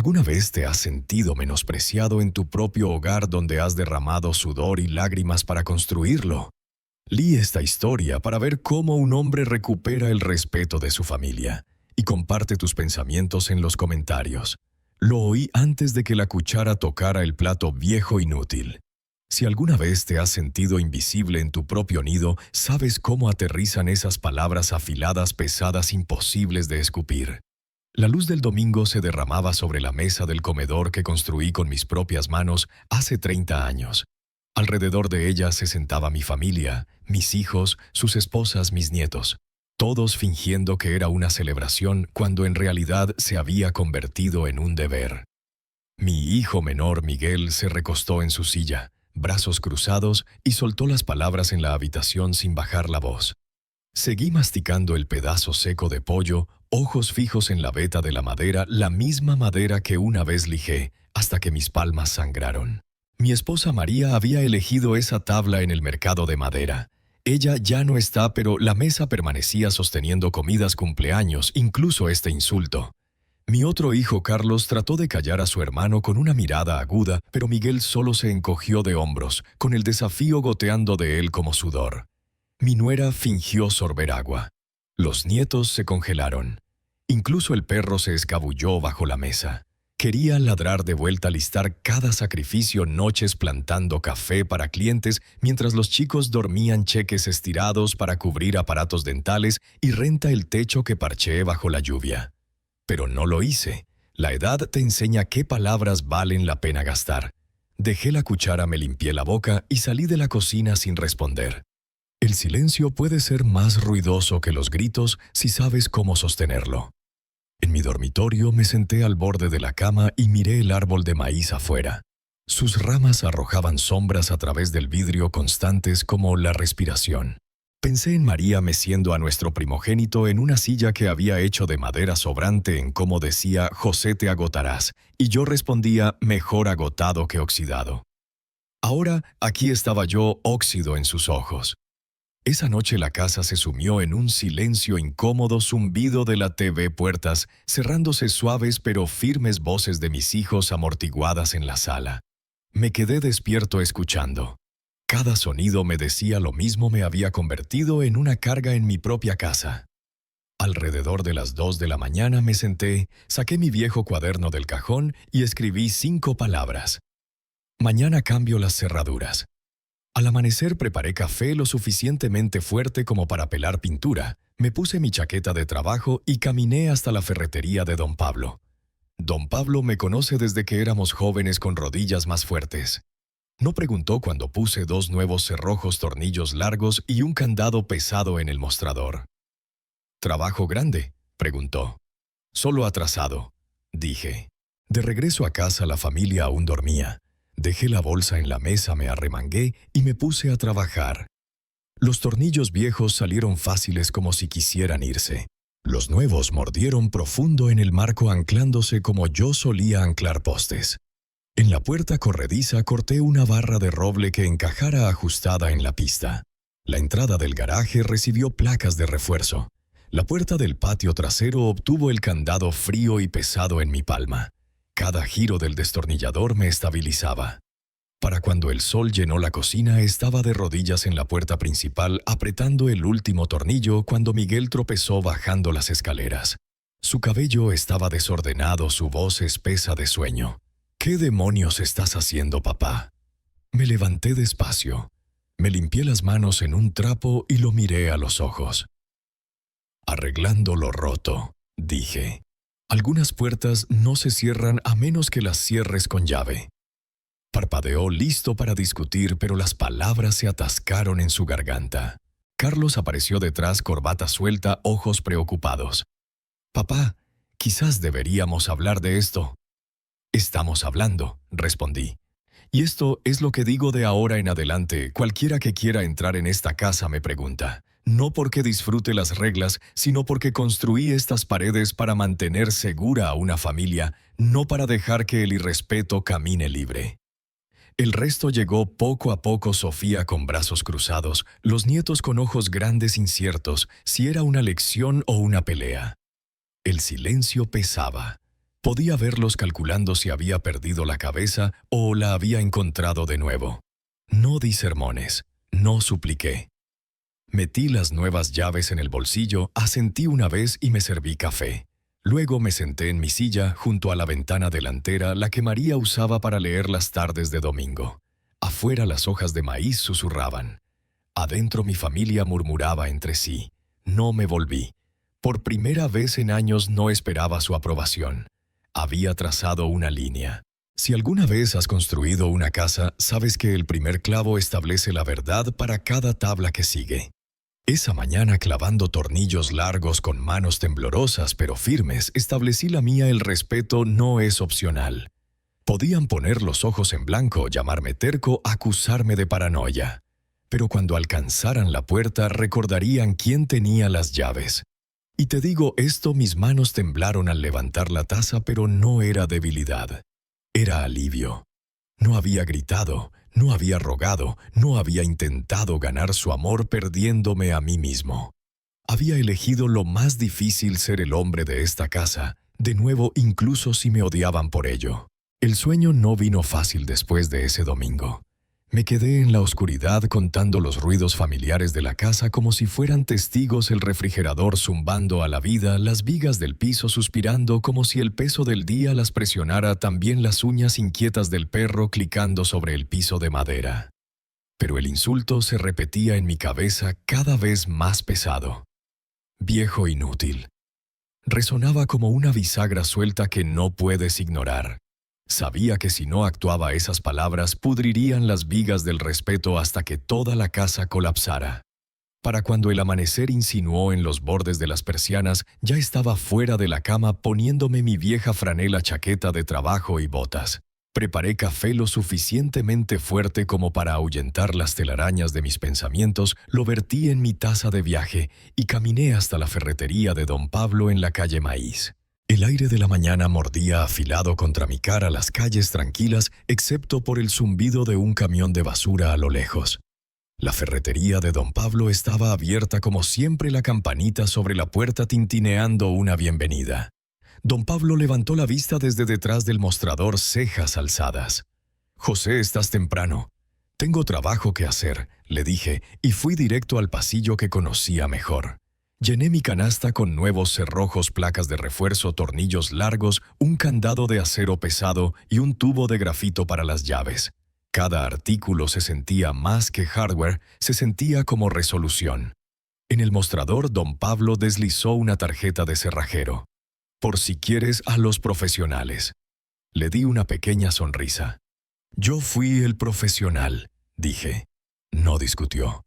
¿Alguna vez te has sentido menospreciado en tu propio hogar donde has derramado sudor y lágrimas para construirlo? Lee esta historia para ver cómo un hombre recupera el respeto de su familia y comparte tus pensamientos en los comentarios. Lo oí antes de que la cuchara tocara el plato viejo inútil. Si alguna vez te has sentido invisible en tu propio nido, sabes cómo aterrizan esas palabras afiladas, pesadas, imposibles de escupir. La luz del domingo se derramaba sobre la mesa del comedor que construí con mis propias manos hace 30 años. Alrededor de ella se sentaba mi familia, mis hijos, sus esposas, mis nietos, todos fingiendo que era una celebración cuando en realidad se había convertido en un deber. Mi hijo menor, Miguel, se recostó en su silla, brazos cruzados, y soltó las palabras en la habitación sin bajar la voz. Seguí masticando el pedazo seco de pollo, ojos fijos en la veta de la madera, la misma madera que una vez lijé, hasta que mis palmas sangraron. Mi esposa María había elegido esa tabla en el mercado de madera. Ella ya no está, pero la mesa permanecía sosteniendo comidas cumpleaños, incluso este insulto. Mi otro hijo Carlos trató de callar a su hermano con una mirada aguda, pero Miguel solo se encogió de hombros, con el desafío goteando de él como sudor. Mi nuera fingió sorber agua. Los nietos se congelaron. Incluso el perro se escabulló bajo la mesa. Quería ladrar de vuelta, listar cada sacrificio, noches plantando café para clientes, mientras los chicos dormían cheques estirados para cubrir aparatos dentales y renta el techo que parcheé bajo la lluvia. Pero no lo hice. La edad te enseña qué palabras valen la pena gastar. Dejé la cuchara, me limpié la boca y salí de la cocina sin responder. El silencio puede ser más ruidoso que los gritos si sabes cómo sostenerlo. En mi dormitorio me senté al borde de la cama y miré el árbol de maíz afuera. Sus ramas arrojaban sombras a través del vidrio constantes como la respiración. Pensé en María meciendo a nuestro primogénito en una silla que había hecho de madera sobrante, en cómo decía «José, te agotarás», y yo respondía «mejor agotado que oxidado». Ahora aquí estaba yo, óxido en sus ojos. Esa noche la casa se sumió en un silencio incómodo, zumbido de la TV, puertas cerrándose, suaves pero firmes voces de mis hijos amortiguadas en la sala. Me quedé despierto escuchando. Cada sonido me decía lo mismo, me había convertido en una carga en mi propia casa. Alrededor de las 2 de la mañana me senté, saqué mi viejo cuaderno del cajón y escribí 5 palabras. Mañana cambio las cerraduras. Al amanecer preparé café lo suficientemente fuerte como para pelar pintura, me puse mi chaqueta de trabajo y caminé hasta la ferretería de don Pablo. Don Pablo me conoce desde que éramos jóvenes con rodillas más fuertes. No preguntó cuando puse 2 nuevos cerrojos, tornillos largos y un candado pesado en el mostrador. ¿Trabajo grande?, preguntó. Solo atrasado, dije. De regreso a casa la familia aún dormía. Dejé la bolsa en la mesa, me arremangué y me puse a trabajar. Los tornillos viejos salieron fáciles como si quisieran irse. Los nuevos mordieron profundo en el marco, anclándose como yo solía anclar postes. En la puerta corrediza corté una barra de roble que encajara ajustada en la pista. La entrada del garaje recibió placas de refuerzo. La puerta del patio trasero obtuvo el candado frío y pesado en mi palma. Cada giro del destornillador me estabilizaba. Para cuando el sol llenó la cocina, estaba de rodillas en la puerta principal apretando el último tornillo cuando Miguel tropezó bajando las escaleras. Su cabello estaba desordenado, su voz espesa de sueño. ¿Qué demonios estás haciendo, papá? Me levanté despacio. Me limpié las manos en un trapo y lo miré a los ojos. Arreglando lo roto, dije. Algunas puertas no se cierran a menos que las cierres con llave. Parpadeó, listo para discutir, pero las palabras se atascaron en su garganta. Carlos apareció detrás, corbata suelta, ojos preocupados. «Papá, quizás deberíamos hablar de esto». «Estamos hablando», respondí. «Y esto es lo que digo de ahora en adelante. Cualquiera que quiera entrar en esta casa me pregunta. No porque disfrute las reglas, sino porque construí estas paredes para mantener segura a una familia, no para dejar que el irrespeto camine libre». El resto llegó poco a poco: Sofía con brazos cruzados, los nietos con ojos grandes inciertos, si era una lección o una pelea. El silencio pesaba. Podía verlos calculando si había perdido la cabeza o la había encontrado de nuevo. No di sermones, no supliqué. Metí las nuevas llaves en el bolsillo, asentí una vez y me serví café. Luego me senté en mi silla junto a la ventana delantera, la que María usaba para leer las tardes de domingo. Afuera las hojas de maíz susurraban. Adentro mi familia murmuraba entre sí. No me volví. Por primera vez en años no esperaba su aprobación. Había trazado una línea. Si alguna vez has construido una casa, sabes que el primer clavo establece la verdad para cada tabla que sigue. Esa mañana, clavando tornillos largos con manos temblorosas pero firmes, establecí la mía: el respeto no es opcional. Podían poner los ojos en blanco, llamarme terco, acusarme de paranoia. Pero cuando alcanzaran la puerta, recordarían quién tenía las llaves. Y te digo esto, mis manos temblaron al levantar la taza, pero no era debilidad. Era alivio. No había gritado, no había rogado, no había intentado ganar su amor perdiéndome a mí mismo. Había elegido lo más difícil: ser el hombre de esta casa, de nuevo, incluso si me odiaban por ello. El sueño no vino fácil después de ese domingo. Me quedé en la oscuridad contando los ruidos familiares de la casa como si fueran testigos: el refrigerador zumbando a la vida, las vigas del piso suspirando como si el peso del día las presionara, también las uñas inquietas del perro clicando sobre el piso de madera. Pero el insulto se repetía en mi cabeza, cada vez más pesado. Viejo inútil. Resonaba como una bisagra suelta que no puedes ignorar. Sabía que si no actuaba, esas palabras pudrirían las vigas del respeto hasta que toda la casa colapsara. Para cuando el amanecer insinuó en los bordes de las persianas, ya estaba fuera de la cama poniéndome mi vieja franela chaqueta de trabajo y botas. Preparé café lo suficientemente fuerte como para ahuyentar las telarañas de mis pensamientos, lo vertí en mi taza de viaje y caminé hasta la ferretería de Don Pablo en la calle Maíz. El aire de la mañana mordía afilado contra mi cara las calles tranquilas, excepto por el zumbido de un camión de basura a lo lejos. La ferretería de Don Pablo estaba abierta como siempre, la campanita sobre la puerta tintineando una bienvenida. Don Pablo levantó la vista desde detrás del mostrador, cejas alzadas. «José, estás temprano». «Tengo trabajo que hacer», le dije, y fui directo al pasillo que conocía mejor. Llené mi canasta con nuevos cerrojos, placas de refuerzo, tornillos largos, un candado de acero pesado y un tubo de grafito para las llaves. Cada artículo se sentía más que hardware, se sentía como resolución. En el mostrador, Don Pablo deslizó una tarjeta de cerrajero. «Por si quieres a los profesionales». Le di una pequeña sonrisa. «Yo fui el profesional», dije. No discutió.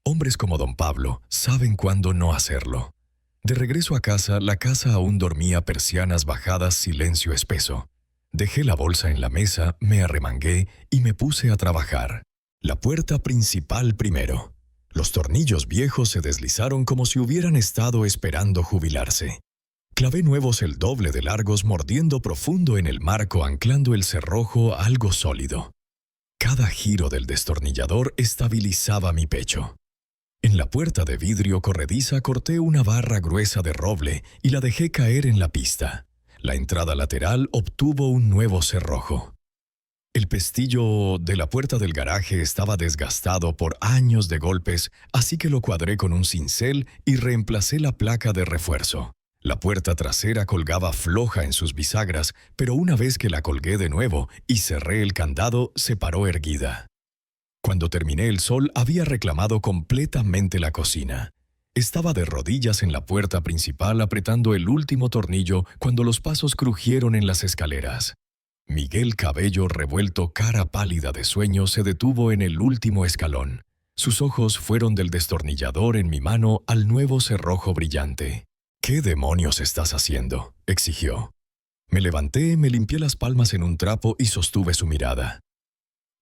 Hombres como Don Pablo saben cuándo no hacerlo. De regreso a casa, la casa aún dormía, persianas bajadas, silencio espeso. Dejé la bolsa en la mesa, me arremangué y me puse a trabajar. La puerta principal primero. Los tornillos viejos se deslizaron como si hubieran estado esperando jubilarse. Clavé nuevos el doble de largos, mordiendo profundo en el marco, anclando el cerrojo a algo sólido. Cada giro del destornillador estabilizaba mi pecho. En la puerta de vidrio corrediza corté una barra gruesa de roble y la dejé caer en la pista. La entrada lateral obtuvo un nuevo cerrojo. El pestillo de la puerta del garaje estaba desgastado por años de golpes, así que lo cuadré con un cincel y reemplacé la placa de refuerzo. La puerta trasera colgaba floja en sus bisagras, pero una vez que la colgué de nuevo y cerré el candado, se paró erguida. Cuando terminé, el sol había reclamado completamente la cocina. Estaba de rodillas en la puerta principal apretando el último tornillo cuando los pasos crujieron en las escaleras. Miguel, cabello revuelto, cara pálida de sueño, se detuvo en el último escalón. Sus ojos fueron del destornillador en mi mano al nuevo cerrojo brillante. «¿Qué demonios estás haciendo?», exigió. Me levanté, me limpié las palmas en un trapo y sostuve su mirada.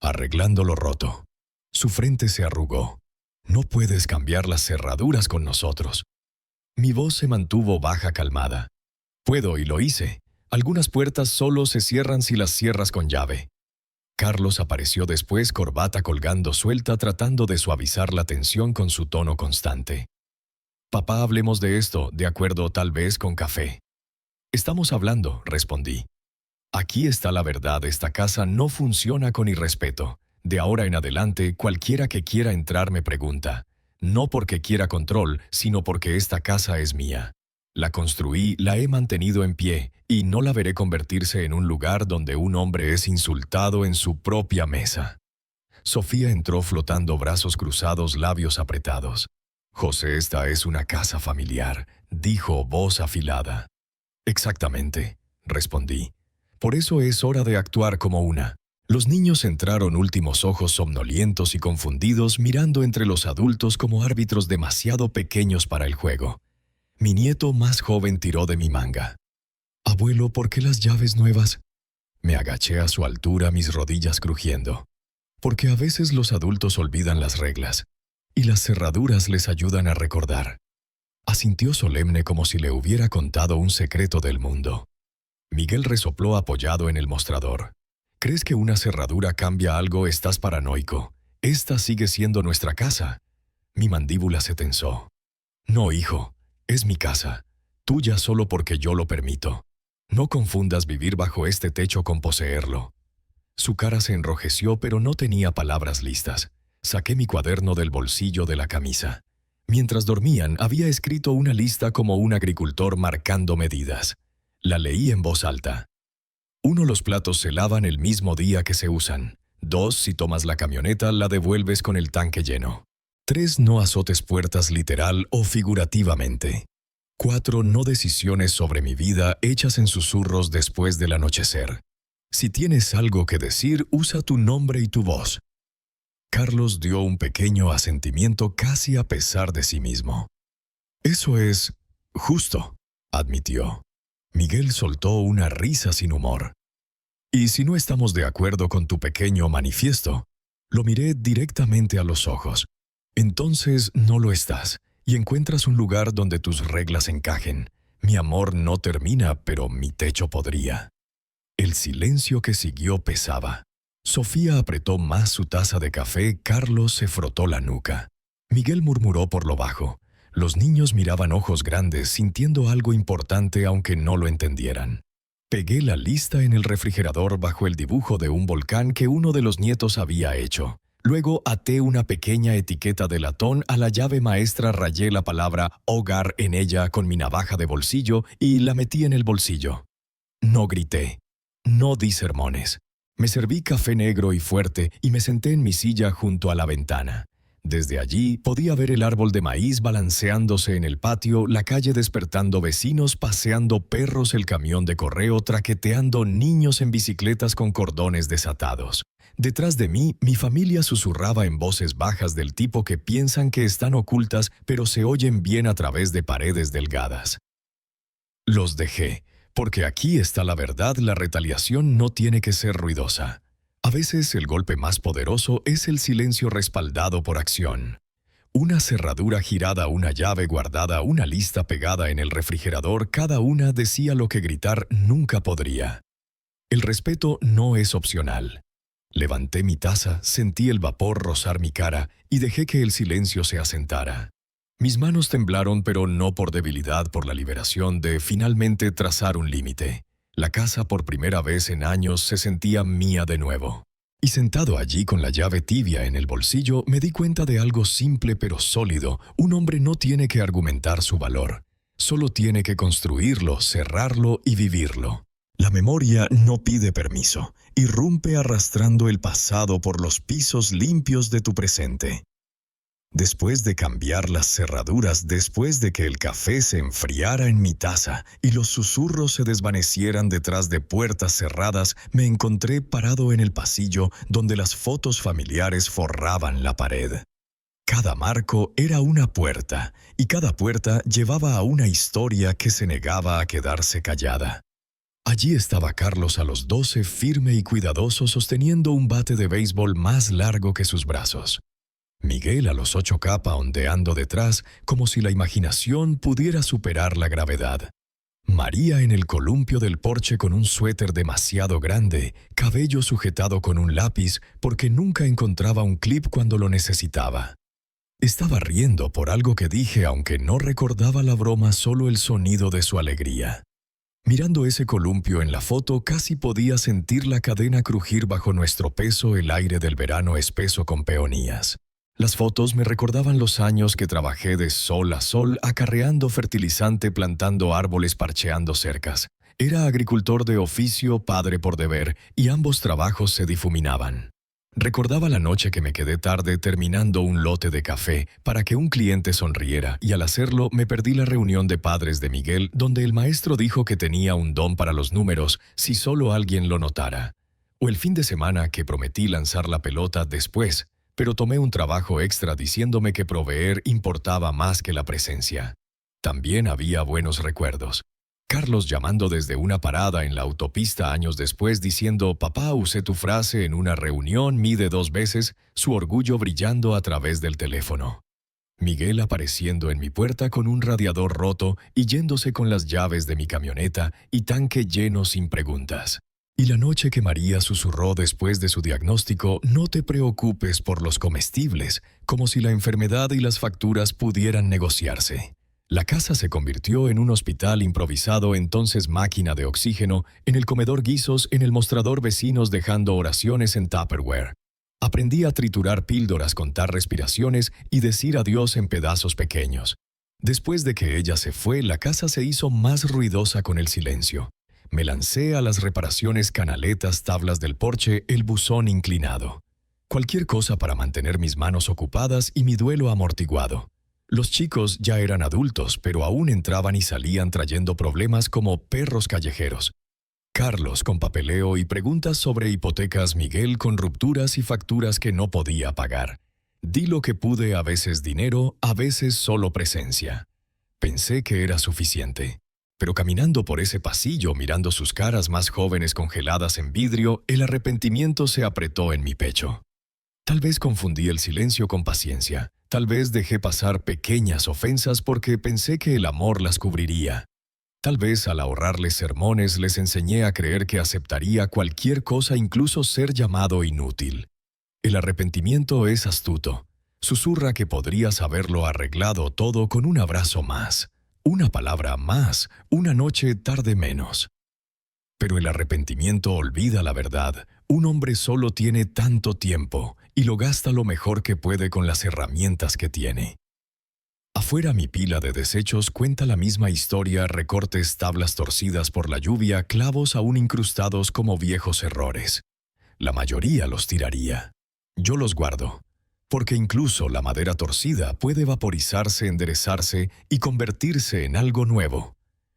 «Arreglando lo roto». Su frente se arrugó. «No puedes cambiar las cerraduras con nosotros». Mi voz se mantuvo baja, calmada. «Puedo y lo hice. Algunas puertas solo se cierran si las cierras con llave». Carlos apareció después, corbata colgando suelta, tratando de suavizar la tensión con su tono constante. «Papá, hablemos de esto, de acuerdo, tal vez con café». Estamos hablando, respondí. Aquí está la verdad, esta casa no funciona con irrespeto. De ahora en adelante, cualquiera que quiera entrar me pregunta. No porque quiera control, sino porque esta casa es mía. La construí, la he mantenido en pie, y no la veré convertirse en un lugar donde un hombre es insultado en su propia mesa. Sofía entró flotando, brazos cruzados, labios apretados. José, esta es una casa familiar, dijo, voz afilada. Exactamente, respondí. Por eso es hora de actuar como una. Los niños entraron, últimos ojos somnolientos y confundidos, mirando entre los adultos como árbitros demasiado pequeños para el juego. Mi nieto más joven tiró de mi manga. «Abuelo, ¿por qué las llaves nuevas?» Me agaché a su altura, mis rodillas crujiendo. Porque a veces los adultos olvidan las reglas, y las cerraduras les ayudan a recordar. Asintió solemne como si le hubiera contado un secreto del mundo. Miguel resopló apoyado en el mostrador. ¿Crees que una cerradura cambia algo? Estás paranoico. Esta sigue siendo nuestra casa. Mi mandíbula se tensó. No, hijo. Es mi casa, tuya solo porque yo lo permito. No confundas vivir bajo este techo con poseerlo. Su cara se enrojeció, pero no tenía palabras listas. Saqué mi cuaderno del bolsillo de la camisa. Mientras dormían, había escrito una lista como un agricultor marcando medidas. La leí en voz alta. 1. Los platos se lavan el mismo día que se usan. 2. Si tomas la camioneta, la devuelves con el tanque lleno. 3. No azotes puertas literal o figurativamente. 4. No decisiones sobre mi vida hechas en susurros después del anochecer. Si tienes algo que decir, usa tu nombre y tu voz. Carlos dio un pequeño asentimiento casi a pesar de sí mismo. Eso es justo, admitió. Miguel soltó una risa sin humor. Y si no estamos de acuerdo con tu pequeño manifiesto, lo miré directamente a los ojos. Entonces no lo estás, y encuentras un lugar donde tus reglas encajen. Mi amor no termina, pero mi techo podría. El silencio que siguió pesaba. Sofía apretó más su taza de café, Carlos se frotó la nuca. Miguel murmuró por lo bajo. Los niños miraban ojos grandes, sintiendo algo importante aunque no lo entendieran. Pegué la lista en el refrigerador bajo el dibujo de un volcán que uno de los nietos había hecho. Luego até una pequeña etiqueta de latón a la llave maestra, rayé la palabra hogar en ella con mi navaja de bolsillo y la metí en el bolsillo. No grité, no di sermones. Me serví café negro y fuerte y me senté en mi silla junto a la ventana. Desde allí podía ver el árbol de maíz balanceándose en el patio, la calle despertando vecinos, paseando perros, el camión de correo, traqueteando niños en bicicletas con cordones desatados. Detrás de mí, mi familia susurraba en voces bajas del tipo que piensan que están ocultas, pero se oyen bien a través de paredes delgadas. Los dejé, porque aquí está la verdad, la retaliación no tiene que ser ruidosa. A veces el golpe más poderoso es el silencio respaldado por acción. Una cerradura girada, una llave guardada, una lista pegada en el refrigerador, cada una decía lo que gritar nunca podría. El respeto no es opcional. Levanté mi taza, sentí el vapor rozar mi cara y dejé que el silencio se asentara. Mis manos temblaron, pero no por debilidad, por la liberación de finalmente trazar un límite. La casa por primera vez en años se sentía mía de nuevo. Y sentado allí con la llave tibia en el bolsillo, me di cuenta de algo simple pero sólido. Un hombre no tiene que argumentar su valor. Solo tiene que construirlo, cerrarlo y vivirlo. La memoria no pide permiso. Irrumpe arrastrando el pasado por los pisos limpios de tu presente. Después de cambiar las cerraduras, después de que el café se enfriara en mi taza y los susurros se desvanecieran detrás de puertas cerradas, me encontré parado en el pasillo donde las fotos familiares forraban la pared. Cada marco era una puerta, y cada puerta llevaba a una historia que se negaba a quedarse callada. Allí estaba Carlos a los 12, firme y cuidadoso, sosteniendo un bate de béisbol más largo que sus brazos. Miguel a los 8K ondeando detrás, como si la imaginación pudiera superar la gravedad. María en el columpio del porche con un suéter demasiado grande, cabello sujetado con un lápiz porque nunca encontraba un clip cuando lo necesitaba. Estaba riendo por algo que dije, aunque no recordaba la broma, solo el sonido de su alegría. Mirando ese columpio en la foto, casi podía sentir la cadena crujir bajo nuestro peso, el aire del verano espeso con peonías. Las fotos me recordaban los años que trabajé de sol a sol, acarreando fertilizante, plantando árboles, parcheando cercas. Era agricultor de oficio, padre por deber, y ambos trabajos se difuminaban. Recordaba la noche que me quedé tarde terminando un lote de café para que un cliente sonriera, y al hacerlo me perdí la reunión de padres de Miguel, donde el maestro dijo que tenía un don para los números si solo alguien lo notara. O el fin de semana que prometí lanzar la pelota después, pero tomé un trabajo extra diciéndome que proveer importaba más que la presencia. También había buenos recuerdos. Carlos llamando desde una parada en la autopista años después diciendo: «Papá, usé tu frase en una reunión, mide 2 veces», su orgullo brillando a través del teléfono. Miguel apareciendo en mi puerta con un radiador roto y yéndose con las llaves de mi camioneta y tanque lleno sin preguntas. Y la noche que María susurró después de su diagnóstico: «No te preocupes por los comestibles», como si la enfermedad y las facturas pudieran negociarse. La casa se convirtió en un hospital improvisado, entonces máquina de oxígeno, en el comedor guisos, en el mostrador vecinos dejando oraciones en Tupperware. Aprendí a triturar píldoras, contar respiraciones y decir adiós en pedazos pequeños. Después de que ella se fue, la casa se hizo más ruidosa con el silencio. Me lancé a las reparaciones: canaletas, tablas del porche, el buzón inclinado. Cualquier cosa para mantener mis manos ocupadas y mi duelo amortiguado. Los chicos ya eran adultos, pero aún entraban y salían trayendo problemas como perros callejeros. Carlos con papeleo y preguntas sobre hipotecas, Miguel con rupturas y facturas que no podía pagar. Di lo que pude, a veces dinero, a veces solo presencia. Pensé que era suficiente. Pero caminando por ese pasillo, mirando sus caras más jóvenes congeladas en vidrio, el arrepentimiento se apretó en mi pecho. Tal vez confundí el silencio con paciencia. Tal vez dejé pasar pequeñas ofensas porque pensé que el amor las cubriría. Tal vez al ahorrarles sermones les enseñé a creer que aceptaría cualquier cosa, incluso ser llamado inútil. El arrepentimiento es astuto. Susurra que podrías haberlo arreglado todo con un abrazo más, una palabra más, una noche tarde menos. Pero el arrepentimiento olvida la verdad. Un hombre solo tiene tanto tiempo y lo gasta lo mejor que puede con las herramientas que tiene. Afuera, mi pila de desechos cuenta la misma historia: recortes, tablas torcidas por la lluvia, clavos aún incrustados como viejos errores. La mayoría los tiraría. Yo los guardo, porque incluso la madera torcida puede vaporizarse, enderezarse y convertirse en algo nuevo.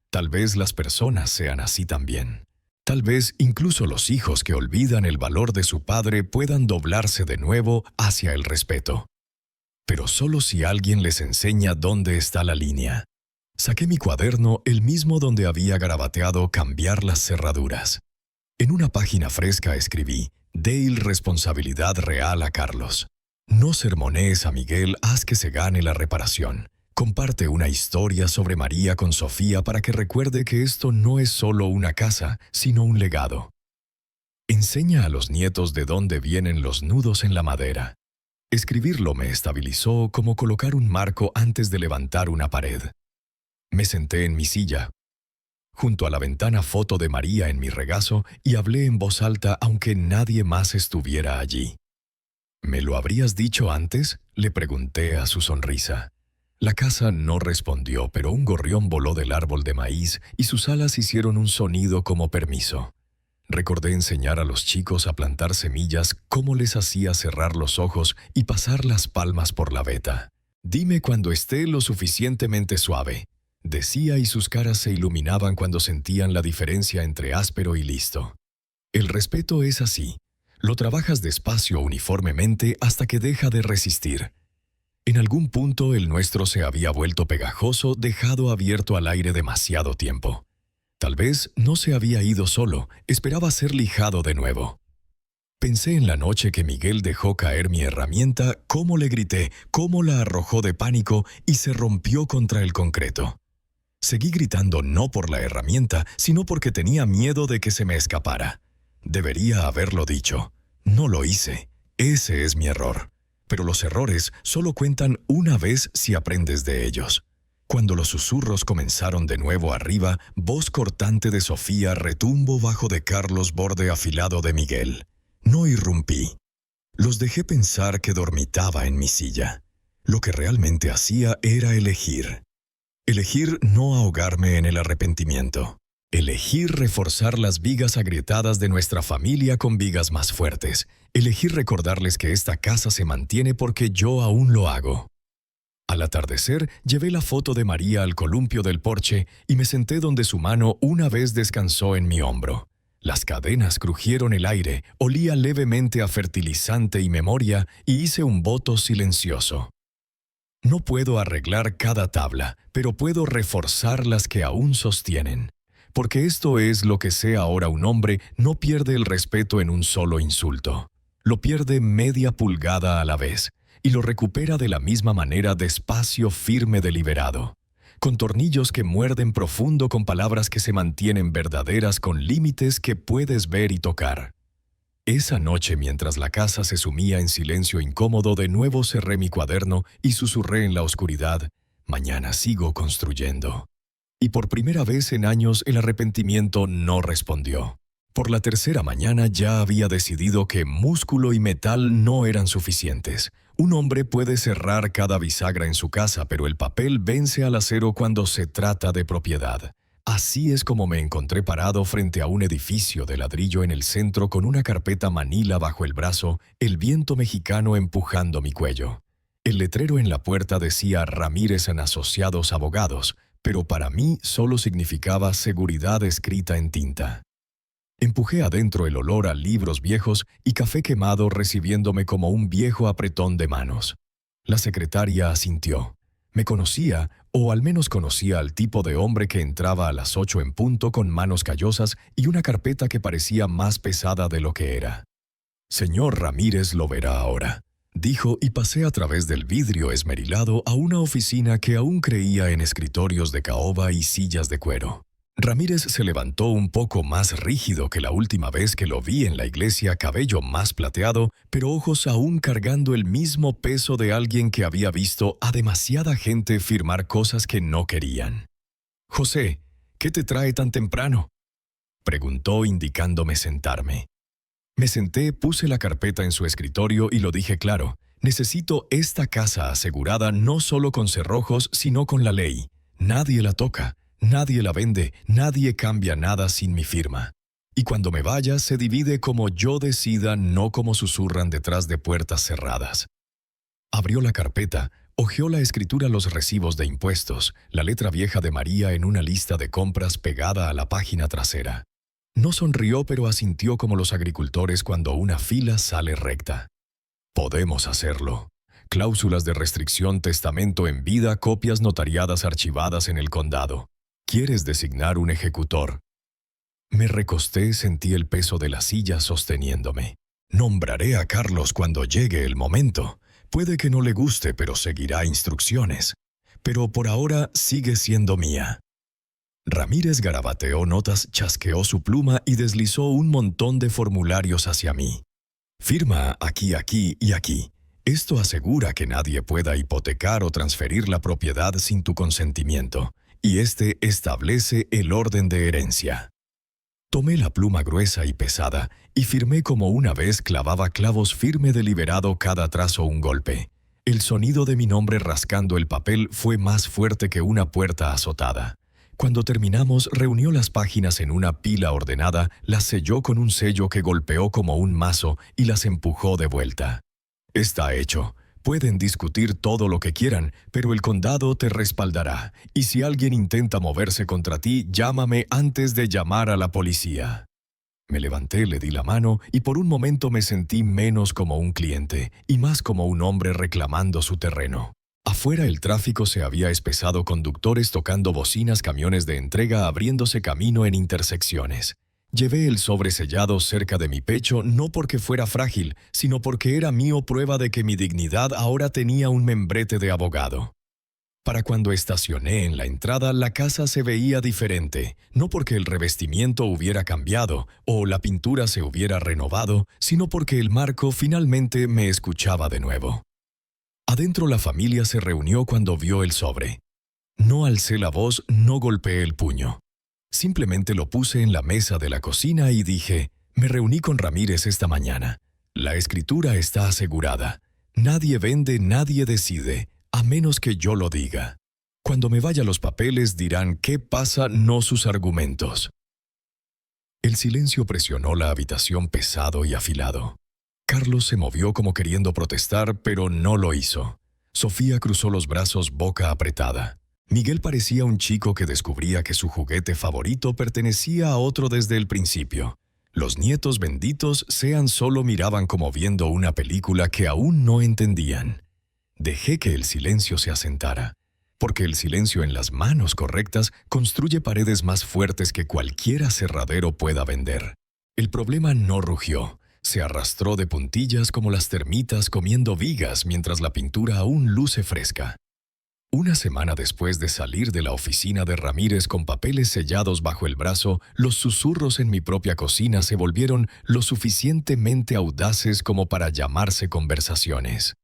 Tal vez las personas sean así también. Tal vez incluso los hijos que olvidan el valor de su padre puedan doblarse de nuevo hacia el respeto. Pero solo si alguien les enseña dónde está la línea. Saqué mi cuaderno, el mismo donde había garabateado cambiar las cerraduras. En una página fresca escribí: «Dale responsabilidad real a Carlos. No sermonees a Miguel, haz que se gane la reparación. Comparte una historia sobre María con Sofía para que recuerde que esto no es solo una casa, sino un legado. Enseña a los nietos de dónde vienen los nudos en la madera». Escribirlo me estabilizó como colocar un marco antes de levantar una pared. Me senté en mi silla, junto a la ventana, foto de María en mi regazo, y hablé en voz alta aunque nadie más estuviera allí. «¿Me lo habrías dicho antes?», le pregunté a su sonrisa. La casa no respondió, pero un gorrión voló del árbol de maíz y sus alas hicieron un sonido como permiso. Recordé enseñar a los chicos a plantar semillas, cómo les hacía cerrar los ojos y pasar las palmas por la veta. «Dime cuando esté lo suficientemente suave», decía, y sus caras se iluminaban cuando sentían la diferencia entre áspero y listo. El respeto es así. Lo trabajas despacio, uniformemente, hasta que deja de resistir. En algún punto el nuestro se había vuelto pegajoso, dejado abierto al aire demasiado tiempo. Tal vez no se había ido solo, esperaba ser lijado de nuevo. Pensé en la noche que Miguel dejó caer mi herramienta, cómo le grité, cómo la arrojó de pánico y se rompió contra el concreto. Seguí gritando no por la herramienta, sino porque tenía miedo de que se me escapara. Debería haberlo dicho. No lo hice. Ese es mi error. Pero los errores solo cuentan una vez si aprendes de ellos. Cuando los susurros comenzaron de nuevo arriba, voz cortante de Sofía, retumbo bajo de Carlos, borde afilado de Miguel. No irrumpí. Los dejé pensar que dormitaba en mi silla. Lo que realmente hacía era elegir. Elegir no ahogarme en el arrepentimiento. Elegir reforzar las vigas agrietadas de nuestra familia con vigas más fuertes. Elegir recordarles que esta casa se mantiene porque yo aún lo hago. Al atardecer, llevé la foto de María al columpio del porche y me senté donde su mano una vez descansó en mi hombro. Las cadenas crujieron el aire, olía levemente a fertilizante y memoria, y hice un voto silencioso. No puedo arreglar cada tabla, pero puedo reforzar las que aún sostienen. Porque esto es lo que sea ahora un hombre, no pierde el respeto en un solo insulto. Lo pierde media pulgada a la vez, y lo recupera de la misma manera despacio, firme, deliberado. Con tornillos que muerden profundo, con palabras que se mantienen verdaderas, con límites que puedes ver y tocar. Esa noche, mientras la casa se sumía en silencio incómodo, de nuevo cerré mi cuaderno y susurré en la oscuridad: mañana sigo construyendo. Y por primera vez en años el arrepentimiento no respondió. Por la tercera mañana ya había decidido que músculo y metal no eran suficientes. Un hombre puede cerrar cada bisagra en su casa, pero el papel vence al acero cuando se trata de propiedad. Así es como me encontré parado frente a un edificio de ladrillo en el centro con una carpeta manila bajo el brazo, el viento mexicano empujando mi cuello. El letrero en la puerta decía Ramírez & Asociados Abogados, pero para mí solo significaba seguridad escrita en tinta. Empujé adentro el olor a libros viejos y café quemado recibiéndome como un viejo apretón de manos. La secretaria asintió. Me conocía, o al menos conocía al tipo de hombre que entraba a las 8 en punto con manos callosas y una carpeta que parecía más pesada de lo que era. «Señor Ramírez lo verá ahora», dijo, y pasé a través del vidrio esmerilado a una oficina que aún creía en escritorios de caoba y sillas de cuero. Ramírez se levantó un poco más rígido que la última vez que lo vi en la iglesia, cabello más plateado, pero ojos aún cargando el mismo peso de alguien que había visto a demasiada gente firmar cosas que no querían. «José, ¿qué te trae tan temprano?», preguntó indicándome sentarme. Me senté, puse la carpeta en su escritorio y lo dije claro: necesito esta casa asegurada no solo con cerrojos, sino con la ley. Nadie la toca. Nadie la vende, nadie cambia nada sin mi firma. Y cuando me vaya, se divide como yo decida, no como susurran detrás de puertas cerradas. Abrió la carpeta, hojeó la escritura, los recibos de impuestos, la letra vieja de María en una lista de compras pegada a la página trasera. No sonrió, pero asintió como los agricultores cuando una fila sale recta. «Podemos hacerlo. Cláusulas de restricción, testamento en vida, copias notariadas archivadas en el condado. ¿Quieres designar un ejecutor?». Me recosté, sentí el peso de la silla sosteniéndome. «Nombraré a Carlos cuando llegue el momento. Puede que no le guste, pero seguirá instrucciones. Pero por ahora sigue siendo mía». Ramírez garabateó notas, chasqueó su pluma y deslizó un montón de formularios hacia mí. «Firma aquí, aquí y aquí. Esto asegura que nadie pueda hipotecar o transferir la propiedad sin tu consentimiento. Y este establece el orden de herencia». Tomé la pluma gruesa y pesada y firmé como una vez clavaba clavos, firme, deliberado, cada trazo un golpe. El sonido de mi nombre rascando el papel fue más fuerte que una puerta azotada. Cuando terminamos, reunió las páginas en una pila ordenada, las selló con un sello que golpeó como un mazo y las empujó de vuelta. «Está hecho. Pueden discutir todo lo que quieran, pero el condado te respaldará. Y si alguien intenta moverse contra ti, llámame antes de llamar a la policía». Me levanté, le di la mano y por un momento me sentí menos como un cliente y más como un hombre reclamando su terreno. Afuera el tráfico se había espesado, conductores tocando bocinas, camiones de entrega abriéndose camino en intersecciones. Llevé el sobre sellado cerca de mi pecho no porque fuera frágil, sino porque era mío, prueba de que mi dignidad ahora tenía un membrete de abogado. Para cuando estacioné en la entrada, la casa se veía diferente, no porque el revestimiento hubiera cambiado o la pintura se hubiera renovado, sino porque el marco finalmente me escuchaba de nuevo. Adentro la familia se reunió cuando vio el sobre. No alcé la voz, no golpeé el puño. Simplemente lo puse en la mesa de la cocina y dije, me reuní con Ramírez esta mañana. La escritura está asegurada. Nadie vende, nadie decide, a menos que yo lo diga. Cuando me vaya los papeles dirán qué pasa, no sus argumentos. El silencio presionó la habitación pesado y afilado. Carlos se movió como queriendo protestar, pero no lo hizo. Sofía cruzó los brazos boca apretada. Miguel parecía un chico que descubría que su juguete favorito pertenecía a otro desde el principio. Los nietos benditos Sean solo miraban como viendo una película que aún no entendían. Dejé que el silencio se asentara, porque el silencio en las manos correctas construye paredes más fuertes que cualquier aserradero pueda vender. El problema no rugió, se arrastró de puntillas como las termitas comiendo vigas mientras la pintura aún luce fresca. Una semana después de salir de la oficina de Ramírez con papeles sellados bajo el brazo, los susurros en mi propia cocina se volvieron lo suficientemente audaces como para llamarse conversaciones.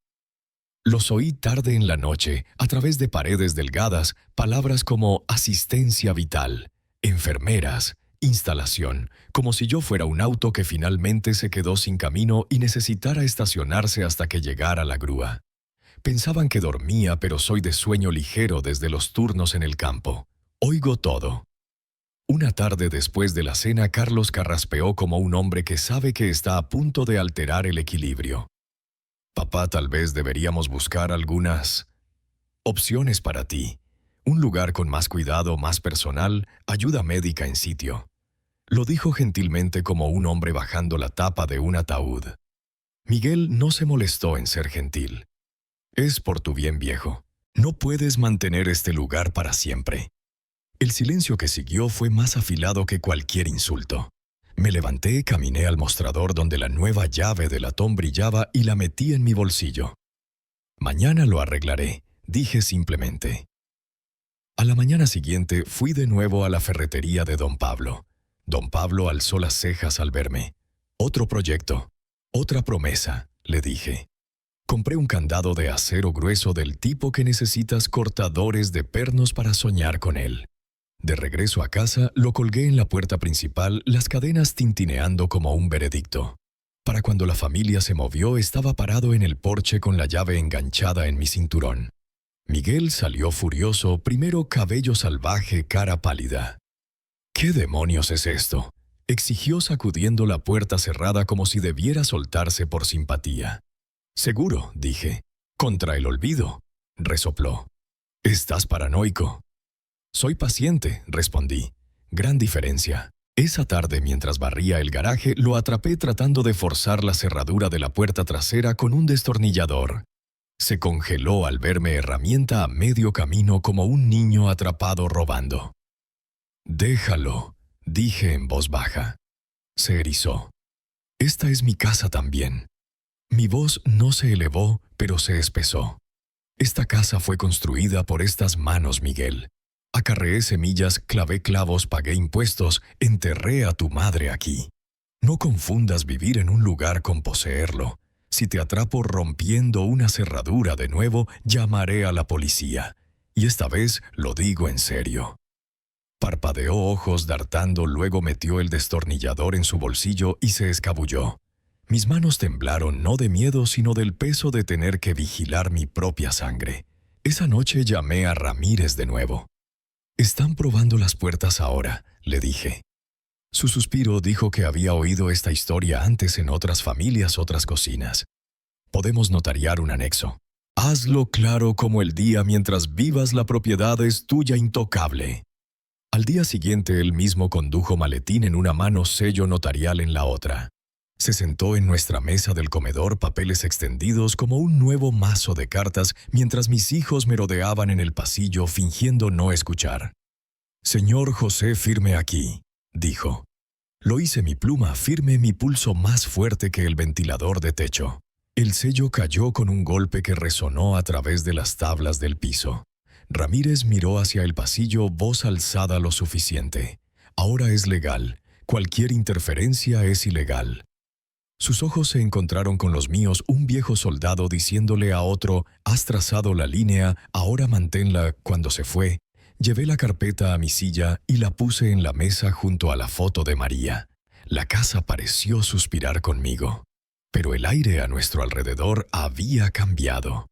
Los oí tarde en la noche, a través de paredes delgadas, palabras como asistencia vital, enfermeras, instalación, como si yo fuera un auto que finalmente se quedó sin camino y necesitara estacionarse hasta que llegara la grúa. Pensaban que dormía, pero soy de sueño ligero desde los turnos en el campo. Oigo todo. Una tarde después de la cena, Carlos carraspeó como un hombre que sabe que está a punto de alterar el equilibrio. Papá, tal vez deberíamos buscar algunas opciones para ti. Un lugar con más cuidado, más personal, ayuda médica en sitio. Lo dijo gentilmente como un hombre bajando la tapa de un ataúd. Miguel no se molestó en ser gentil. Es por tu bien, viejo. No puedes mantener este lugar para siempre. El silencio que siguió fue más afilado que cualquier insulto. Me levanté, caminé al mostrador donde la nueva llave de latón brillaba y la metí en mi bolsillo. Mañana lo arreglaré, dije simplemente. A la mañana siguiente fui de nuevo a la ferretería de don Pablo. Don Pablo alzó las cejas al verme. Otro proyecto, otra promesa, le dije. Compré un candado de acero grueso del tipo que necesitas cortadores de pernos para soñar con él. De regreso a casa, lo colgué en la puerta principal, las cadenas tintineando como un veredicto. Para cuando la familia se movió, estaba parado en el porche con la llave enganchada en mi cinturón. Miguel salió furioso, primero cabello salvaje, cara pálida. ¿Qué demonios es esto?, exigió sacudiendo la puerta cerrada como si debiera soltarse por simpatía. Seguro, dije. Contra el olvido, resopló. Estás paranoico. Soy paciente, respondí. Gran diferencia. Esa tarde, mientras barría el garaje, lo atrapé tratando de forzar la cerradura de la puerta trasera con un destornillador. Se congeló al verme herramienta a medio camino como un niño atrapado robando. Déjalo, dije en voz baja. Se erizó. Esta es mi casa también. Mi voz no se elevó, pero se espesó. Esta casa fue construida por estas manos, Miguel. Acarreé semillas, clavé clavos, pagué impuestos, enterré a tu madre aquí. No confundas vivir en un lugar con poseerlo. Si te atrapo rompiendo una cerradura de nuevo, llamaré a la policía. Y esta vez lo digo en serio. Parpadeó ojos dartando, luego metió el destornillador en su bolsillo y se escabulló. Mis manos temblaron no de miedo, sino del peso de tener que vigilar mi propia sangre. Esa noche llamé a Ramírez de nuevo. «Están probando las puertas ahora», le dije. Su suspiro dijo que había oído esta historia antes en otras familias, otras cocinas. Podemos notariar un anexo. Hazlo claro como el día, mientras vivas la propiedad es tuya intocable. Al día siguiente él mismo condujo maletín en una mano, sello notarial en la otra. Se sentó en nuestra mesa del comedor, papeles extendidos como un nuevo mazo de cartas, mientras mis hijos merodeaban en el pasillo fingiendo no escuchar. «Señor José, firme aquí», dijo. Lo hice, mi pluma firme, mi pulso más fuerte que el ventilador de techo. El sello cayó con un golpe que resonó a través de las tablas del piso. Ramírez miró hacia el pasillo, voz alzada lo suficiente. «Ahora es legal. Cualquier interferencia es ilegal». Sus ojos se encontraron con los míos, un viejo soldado diciéndole a otro: «Has trazado la línea, ahora manténla». Cuando se fue, llevé la carpeta a mi silla y la puse en la mesa junto a la foto de María. La casa pareció suspirar conmigo, pero el aire a nuestro alrededor había cambiado.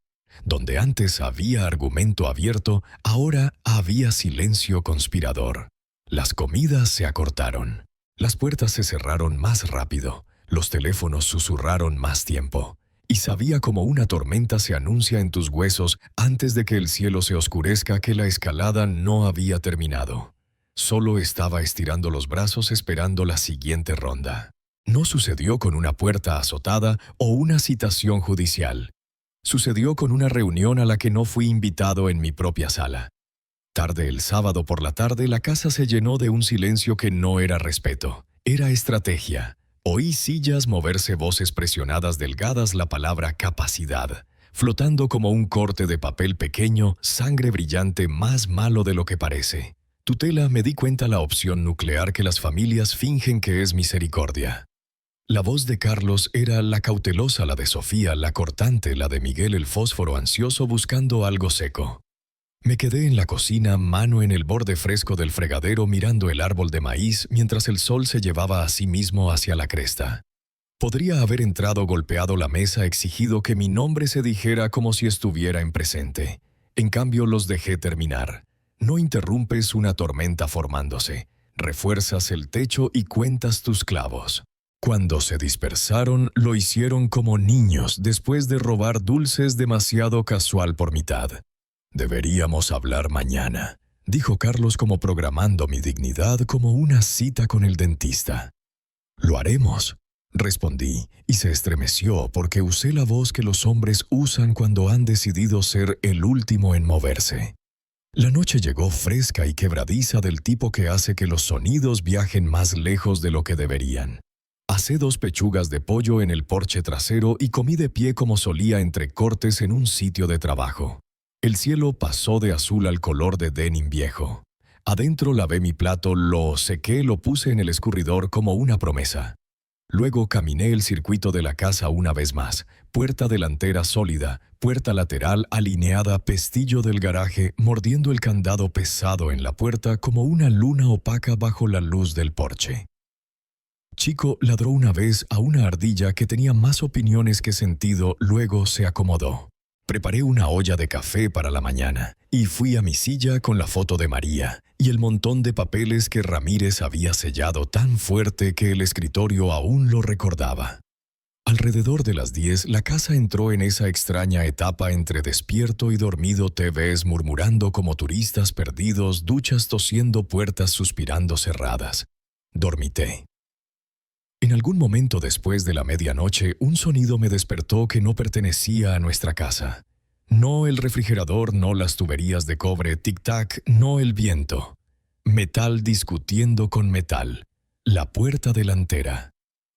Donde antes había argumento abierto, ahora había silencio conspirador. Las comidas se acortaron. Las puertas se cerraron más rápido. Los teléfonos susurraron más tiempo. Y sabía como una tormenta se anuncia en tus huesos antes de que el cielo se oscurezca que la escalada no había terminado. Solo estaba estirando los brazos esperando la siguiente ronda. No sucedió con una puerta azotada o una citación judicial. Sucedió con una reunión a la que no fui invitado en mi propia sala. Tarde el sábado por la tarde, la casa se llenó de un silencio que no era respeto, era estrategia. Oí sillas moverse, voces presionadas delgadas, la palabra capacidad, flotando como un corte de papel pequeño, sangre brillante, más malo de lo que parece. Tutela, me di cuenta, la opción nuclear que las familias fingen que es misericordia. La voz de Carlos era la cautelosa, la de Sofía, la cortante, la de Miguel, el fósforo ansioso buscando algo seco. Me quedé en la cocina, mano en el borde fresco del fregadero, mirando el árbol de maíz mientras el sol se llevaba a sí mismo hacia la cresta. Podría haber entrado, golpeado la mesa, exigido que mi nombre se dijera como si estuviera en presente. En cambio, los dejé terminar. No interrumpes una tormenta formándose. Refuerzas el techo y cuentas tus clavos. Cuando se dispersaron, lo hicieron como niños después de robar dulces, demasiado casual por mitad. «Deberíamos hablar mañana», dijo Carlos, como programando mi dignidad, como una cita con el dentista. «Lo haremos», respondí, y se estremeció porque usé la voz que los hombres usan cuando han decidido ser el último en moverse. La noche llegó fresca y quebradiza, del tipo que hace que los sonidos viajen más lejos de lo que deberían. Asé 2 pechugas de pollo en el porche trasero y comí de pie como solía entre cortes en un sitio de trabajo. El cielo pasó de azul al color de denim viejo. Adentro lavé mi plato, lo sequé, lo puse en el escurridor como una promesa. Luego caminé el circuito de la casa una vez más. Puerta delantera sólida, puerta lateral alineada, pestillo del garaje, mordiendo el candado pesado en la puerta como una luna opaca bajo la luz del porche. Chico ladró una vez a una ardilla que tenía más opiniones que sentido, luego se acomodó. Preparé una olla de café para la mañana y fui a mi silla con la foto de María y el montón de papeles que Ramírez había sellado tan fuerte que el escritorio aún lo recordaba. Alrededor de las 10, la casa entró en esa extraña etapa entre despierto y dormido, TVs murmurando como turistas perdidos, duchas tosiendo, puertas suspirando cerradas. Dormité. En algún momento después de la medianoche, un sonido me despertó que no pertenecía a nuestra casa. No el refrigerador, no las tuberías de cobre, tic-tac, no el viento. Metal discutiendo con metal. La puerta delantera.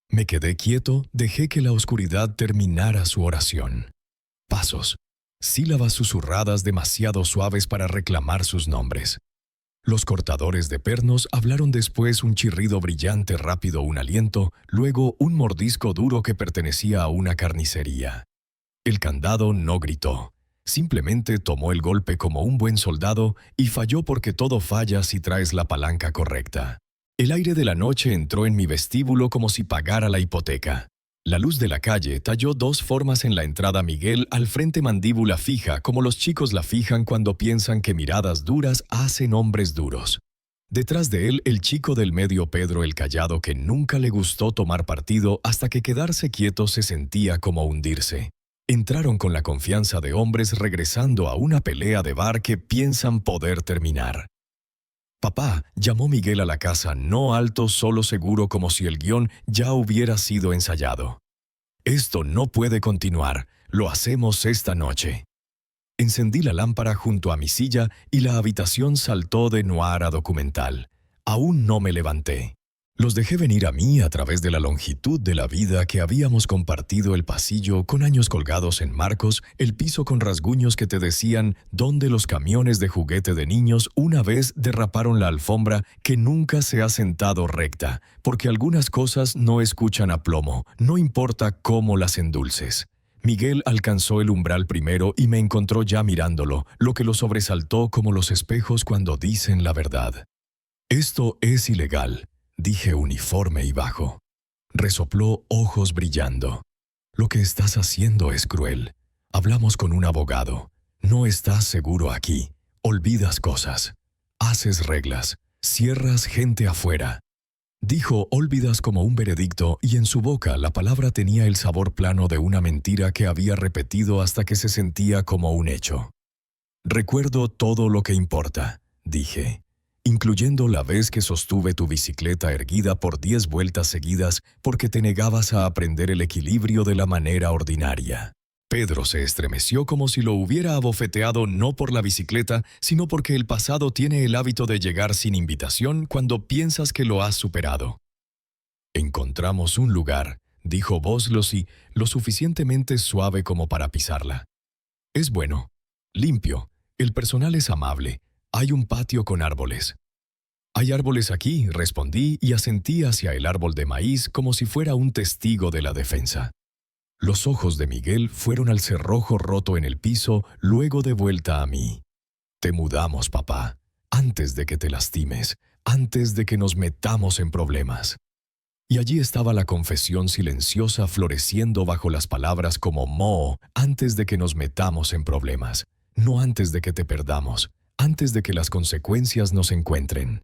Me quedé quieto, dejé que la oscuridad terminara su oración. Pasos. Sílabas susurradas demasiado suaves para reclamar sus nombres. Los cortadores de pernos hablaron después, un chirrido brillante, rápido, un aliento, luego un mordisco duro que pertenecía a una carnicería. El candado no gritó, simplemente tomó el golpe como un buen soldado y falló porque todo falla si traes la palanca correcta. El aire de la noche entró en mi vestíbulo como si pagara la hipoteca. La luz de la calle talló 2 formas en la entrada. Miguel, al frente, mandíbula fija, como los chicos la fijan cuando piensan que miradas duras hacen hombres duros. Detrás de él, el chico del medio, Pedro, el callado, que nunca le gustó tomar partido hasta que quedarse quieto se sentía como hundirse. Entraron con la confianza de hombres regresando a una pelea de bar que piensan poder terminar. «Papá», llamó Miguel a la casa, no alto, solo seguro, como si el guión ya hubiera sido ensayado. «Esto no puede continuar, lo hacemos esta noche». Encendí la lámpara junto a mi silla y la habitación saltó de noir a documental. Aún no me levanté. Los dejé venir a mí a través de la longitud de la vida que habíamos compartido el pasillo con años colgados en marcos, el piso con rasguños que te decían dónde los camiones de juguete de niños una vez derraparon la alfombra que nunca se ha sentado recta, porque algunas cosas no escuchan a plomo, no importa cómo las endulces. Miguel alcanzó el umbral primero y me encontró ya mirándolo, lo que lo sobresaltó como los espejos cuando dicen la verdad. «Esto es ilegal», dije uniforme y bajo. Resopló, ojos brillando. «Lo que estás haciendo es cruel. Hablamos con un abogado. No estás seguro aquí. Olvidas cosas. Haces reglas. Cierras gente afuera». Dijo «olvidas» como un veredicto y en su boca la palabra tenía el sabor plano de una mentira que había repetido hasta que se sentía como un hecho. «Recuerdo todo lo que importa», dije, incluyendo la vez que sostuve tu bicicleta erguida por 10 vueltas seguidas porque te negabas a aprender el equilibrio de la manera ordinaria. Pedro se estremeció como si lo hubiera abofeteado no por la bicicleta, sino porque el pasado tiene el hábito de llegar sin invitación cuando piensas que lo has superado. «Encontramos un lugar», dijo Bosley, lo suficientemente suave como para pisarla. «Es bueno, limpio, el personal es amable. Hay un patio con árboles». «Hay árboles aquí», respondí y asentí hacia el árbol de maíz como si fuera un testigo de la defensa. Los ojos de Miguel fueron al cerrojo roto en el piso, luego de vuelta a mí. «Te mudamos, papá, antes de que te lastimes, antes de que nos metamos en problemas». Y allí estaba la confesión silenciosa floreciendo bajo las palabras como moho, antes de que nos metamos en problemas, no antes de que te perdamos, antes de que las consecuencias nos encuentren.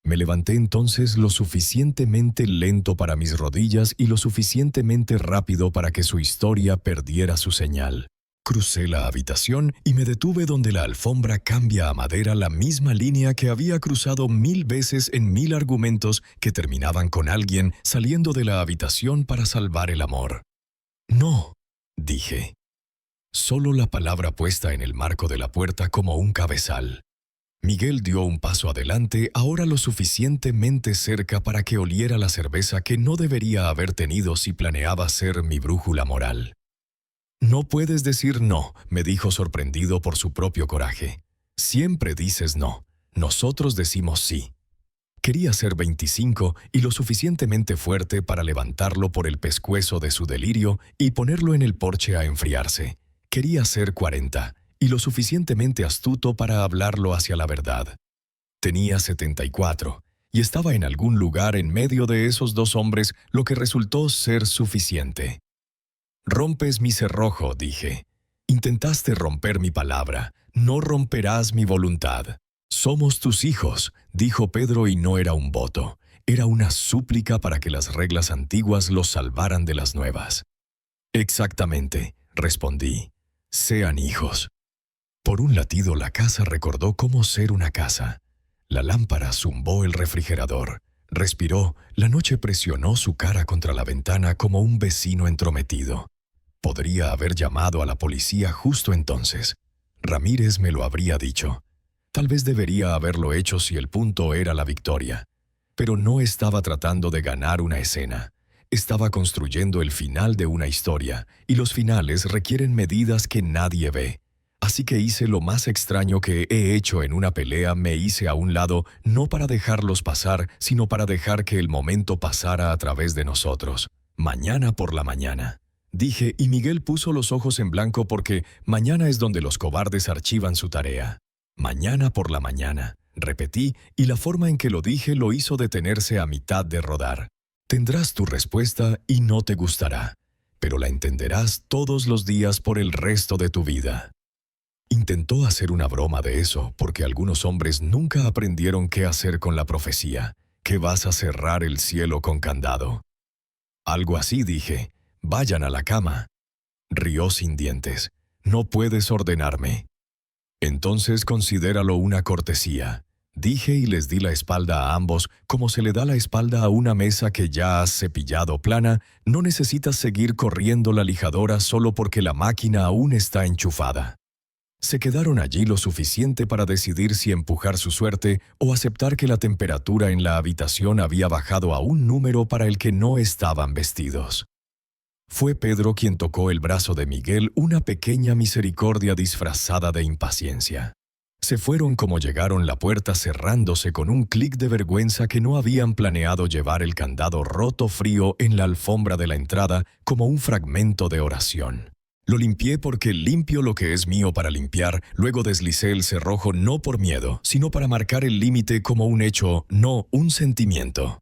Me levanté entonces lo suficientemente lento para mis rodillas y lo suficientemente rápido para que su historia perdiera su señal. Crucé la habitación y me detuve donde la alfombra cambia a madera la misma línea que había cruzado 1000 veces en 1000 argumentos que terminaban con alguien saliendo de la habitación para salvar el amor. «No», dije. Solo la palabra puesta en el marco de la puerta como un cabezal. Miguel dio un paso adelante, ahora lo suficientemente cerca para que oliera la cerveza que no debería haber tenido si planeaba ser mi brújula moral. «No puedes decir no», me dijo sorprendido por su propio coraje. «Siempre dices no. Nosotros decimos sí». Quería ser 25 y lo suficientemente fuerte para levantarlo por el pescuezo de su delirio y ponerlo en el porche a enfriarse. Quería ser 40 y lo suficientemente astuto para hablarlo hacia la verdad. Tenía 74 y estaba en algún lugar en medio de esos dos hombres, lo que resultó ser suficiente. «Rompes mi cerrojo», dije. «Intentaste romper mi palabra. No romperás mi voluntad». «Somos tus hijos», dijo Pedro, y no era un voto. Era una súplica para que las reglas antiguas los salvaran de las nuevas. «Exactamente», respondí. «Sean hijos». Por un latido la casa recordó cómo ser una casa. La lámpara zumbó el refrigerador. Respiró, la noche presionó su cara contra la ventana como un vecino entrometido. Podría haber llamado a la policía justo entonces. Ramírez me lo habría dicho. Tal vez debería haberlo hecho si el punto era la victoria. Pero no estaba tratando de ganar una escena. Estaba construyendo el final de una historia, y los finales requieren medidas que nadie ve. Así que hice lo más extraño que he hecho en una pelea, me hice a un lado, no para dejarlos pasar, sino para dejar que el momento pasara a través de nosotros. «Mañana por la mañana», dije, y Miguel puso los ojos en blanco porque mañana es donde los cobardes archivan su tarea. «Mañana por la mañana», repetí, y la forma en que lo dije lo hizo detenerse a mitad de rodar. «Tendrás tu respuesta y no te gustará, pero la entenderás todos los días por el resto de tu vida». Intentó hacer una broma de eso, porque algunos hombres nunca aprendieron qué hacer con la profecía, que vas a cerrar el cielo con candado. Algo así dije, «Vayan a la cama». Rió sin dientes. «No puedes ordenarme». «Entonces considéralo una cortesía», dije, y les di la espalda a ambos, como se le da la espalda a una mesa que ya has cepillado plana. No necesitas seguir corriendo la lijadora solo porque la máquina aún está enchufada. Se quedaron allí lo suficiente para decidir si empujar su suerte o aceptar que la temperatura en la habitación había bajado a un número para el que no estaban vestidos. Fue Pedro quien tocó el brazo de Miguel, una pequeña misericordia disfrazada de impaciencia. Se fueron como llegaron, la puerta cerrándose con un clic de vergüenza que no habían planeado llevar el candado roto frío en la alfombra de la entrada como un fragmento de oración. Lo limpié porque limpio lo que es mío para limpiar, luego deslicé el cerrojo no por miedo, sino para marcar el límite como un hecho, no un sentimiento.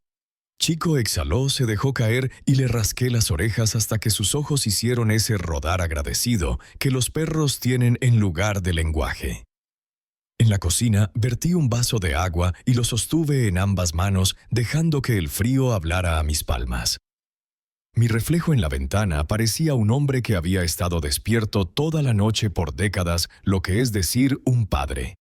Chico exhaló, se dejó caer y le rasqué las orejas hasta que sus ojos hicieron ese rodar agradecido que los perros tienen en lugar de lenguaje. En la cocina vertí un vaso de agua y lo sostuve en ambas manos, dejando que el frío hablara a mis palmas. Mi reflejo en la ventana parecía un hombre que había estado despierto toda la noche por décadas, lo que es decir, un padre.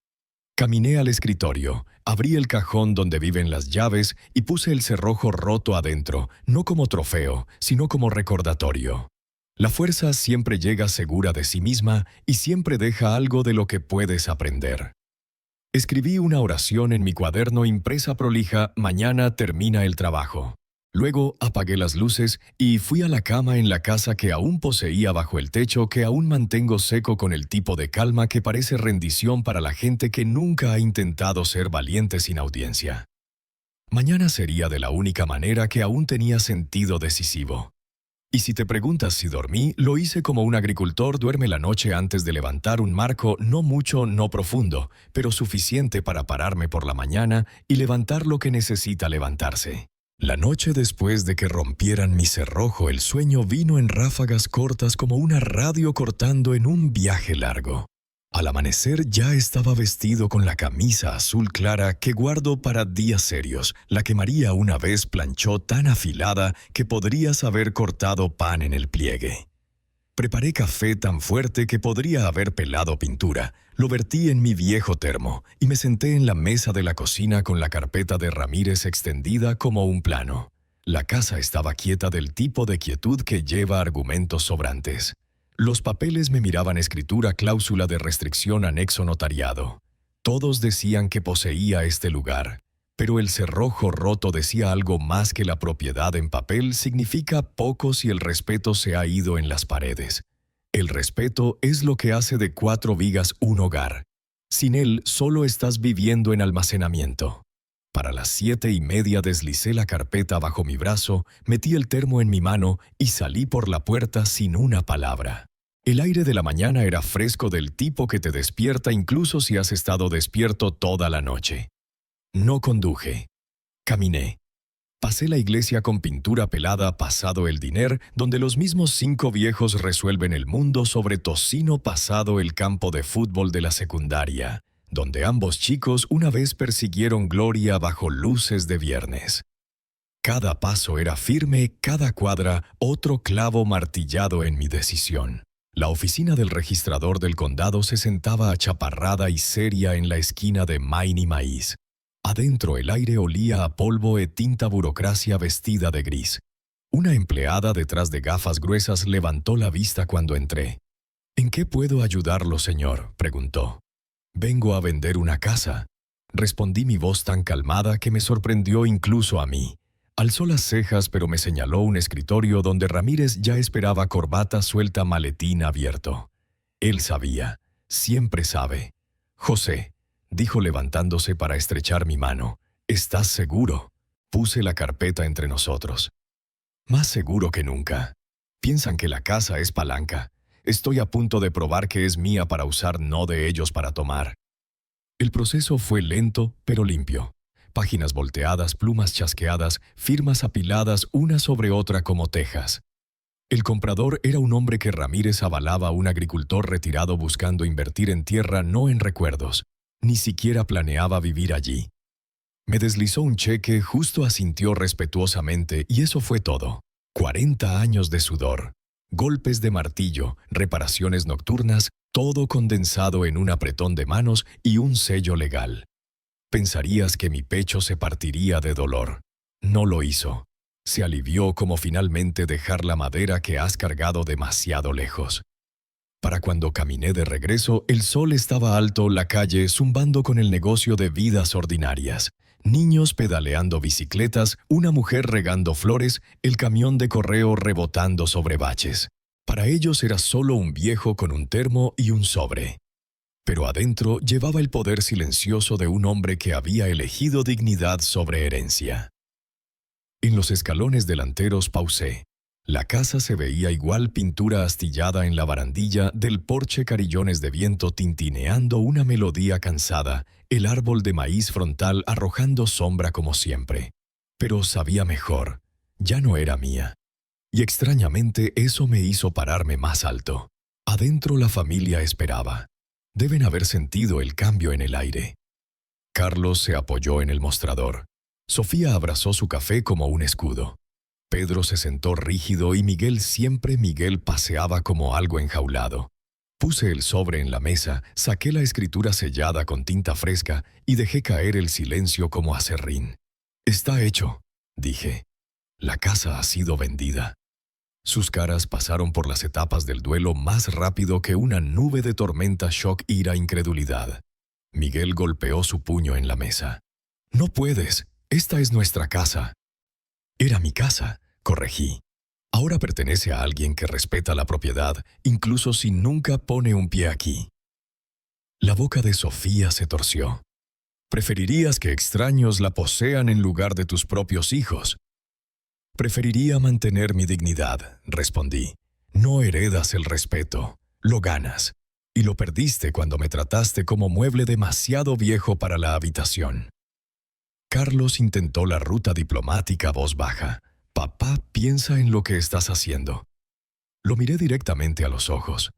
Caminé al escritorio, abrí el cajón donde viven las llaves y puse el cerrojo roto adentro, no como trofeo, sino como recordatorio. La fuerza siempre llega segura de sí misma y siempre deja algo de lo que puedes aprender. Escribí una oración en mi cuaderno impresa prolija: mañana termina el trabajo. Luego apagué las luces y fui a la cama en la casa que aún poseía bajo el techo, que aún mantengo seco con el tipo de calma que parece rendición para la gente que nunca ha intentado ser valiente sin audiencia. Mañana sería de la única manera que aún tenía sentido decisivo. Y si te preguntas si dormí, lo hice como un agricultor duerme la noche antes de levantar un marco, no mucho, no profundo, pero suficiente para pararme por la mañana y levantar lo que necesita levantarse. La noche después de que rompieran mi cerrojo, el sueño vino en ráfagas cortas como una radio cortando en un viaje largo. Al amanecer ya estaba vestido con la camisa azul clara que guardo para días serios, la que María una vez planchó tan afilada que podrías haber cortado pan en el pliegue. Preparé café tan fuerte que podría haber pelado pintura. Lo vertí en mi viejo termo y me senté en la mesa de la cocina con la carpeta de Ramírez extendida como un plano. La casa estaba quieta, del tipo de quietud que lleva argumentos sobrantes. Los papeles me miraban: escritura, cláusula de restricción, anexo notariado. Todos decían que poseía este lugar. Pero el cerrojo roto decía algo más que la propiedad en papel significa poco si el respeto se ha ido en las paredes. El respeto es lo que hace de 4 vigas un hogar. Sin él, solo estás viviendo en almacenamiento. Para las 7:30 deslicé la carpeta bajo mi brazo, metí el termo en mi mano y salí por la puerta sin una palabra. El aire de la mañana era fresco, del tipo que te despierta incluso si has estado despierto toda la noche. No conduje. Caminé. Pasé la iglesia con pintura pelada, pasado el diner, donde los mismos 5 viejos resuelven el mundo, sobre tocino, pasado el campo de fútbol de la secundaria, donde ambos chicos una vez persiguieron gloria bajo luces de viernes. Cada paso era firme, cada cuadra otro clavo martillado en mi decisión. La oficina del registrador del condado se sentaba achaparrada y seria en la esquina de Main y Maíz. Adentro el aire olía a polvo e tinta, burocracia vestida de gris. Una empleada detrás de gafas gruesas levantó la vista cuando entré. «¿En qué puedo ayudarlo, señor?», preguntó. «Vengo a vender una casa», respondí, mi voz tan calmada que me sorprendió incluso a mí. Alzó las cejas, pero me señaló un escritorio donde Ramírez ya esperaba, corbata suelta, maletín abierto. Él sabía, siempre sabe. «José», dijo levantándose para estrechar mi mano. «¿Estás seguro?». Puse la carpeta entre nosotros. «Más seguro que nunca. Piensan que la casa es palanca. Estoy a punto de probar que es mía para usar, no de ellos para tomar». El proceso fue lento, pero limpio. Páginas volteadas, plumas chasqueadas, firmas apiladas una sobre otra como tejas. El comprador era un hombre que Ramírez avalaba, un agricultor retirado buscando invertir en tierra, no en recuerdos. Ni siquiera planeaba vivir allí. Me deslizó un cheque, justo asintió respetuosamente y eso fue todo. 40 años de sudor, golpes de martillo, reparaciones nocturnas, todo condensado en un apretón de manos y un sello legal. Pensarías que mi pecho se partiría de dolor. No lo hizo. Se alivió como finalmente dejar la madera que has cargado demasiado lejos. Para cuando caminé de regreso, el sol estaba alto, la calle zumbando con el negocio de vidas ordinarias. Niños pedaleando bicicletas, una mujer regando flores, el camión de correo rebotando sobre baches. Para ellos era solo un viejo con un termo y un sobre. Pero adentro llevaba el poder silencioso de un hombre que había elegido dignidad sobre herencia. En los escalones delanteros pausé. La casa se veía igual, pintura astillada en la barandilla, del porche carillones de viento tintineando una melodía cansada, el árbol de maíz frontal arrojando sombra como siempre. Pero sabía mejor, ya no era mía. Y extrañamente eso me hizo pararme más alto. Adentro la familia esperaba. Deben haber sentido el cambio en el aire. Carlos se apoyó en el mostrador. Sofía abrazó su café como un escudo. Pedro se sentó rígido y Miguel paseaba como algo enjaulado. Puse el sobre en la mesa, saqué la escritura sellada con tinta fresca y dejé caer el silencio como aserrín. «Está hecho», dije. «La casa ha sido vendida». Sus caras pasaron por las etapas del duelo más rápido que una nube de tormenta, shock, ira, incredulidad. Miguel golpeó su puño en la mesa. «No puedes, esta es nuestra casa». «Era mi casa», corregí. «Ahora pertenece a alguien que respeta la propiedad, incluso si nunca pone un pie aquí». La boca de Sofía se torció. «Preferirías que extraños la posean en lugar de tus propios hijos». «Preferiría mantener mi dignidad», respondí. «No heredas el respeto, lo ganas. Y lo perdiste cuando me trataste como mueble demasiado viejo para la habitación». Carlos intentó la ruta diplomática a voz baja. «Papá piensa en lo que estás haciendo». Lo miré directamente a los ojos.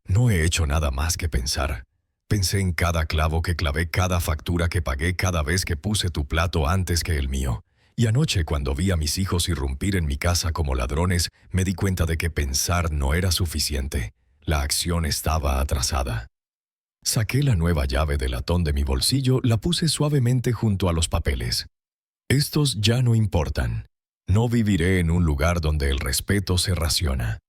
«No he hecho nada más que pensar. Pensé en cada clavo que clavé, cada factura que pagué, cada vez que puse tu plato antes que el mío. Y anoche, cuando vi a mis hijos irrumpir en mi casa como ladrones, me di cuenta de que pensar no era suficiente. La acción estaba atrasada». Saqué la nueva llave de latón de mi bolsillo, la puse suavemente junto a los papeles. «Estos ya no importan. No viviré en un lugar donde el respeto se raciona.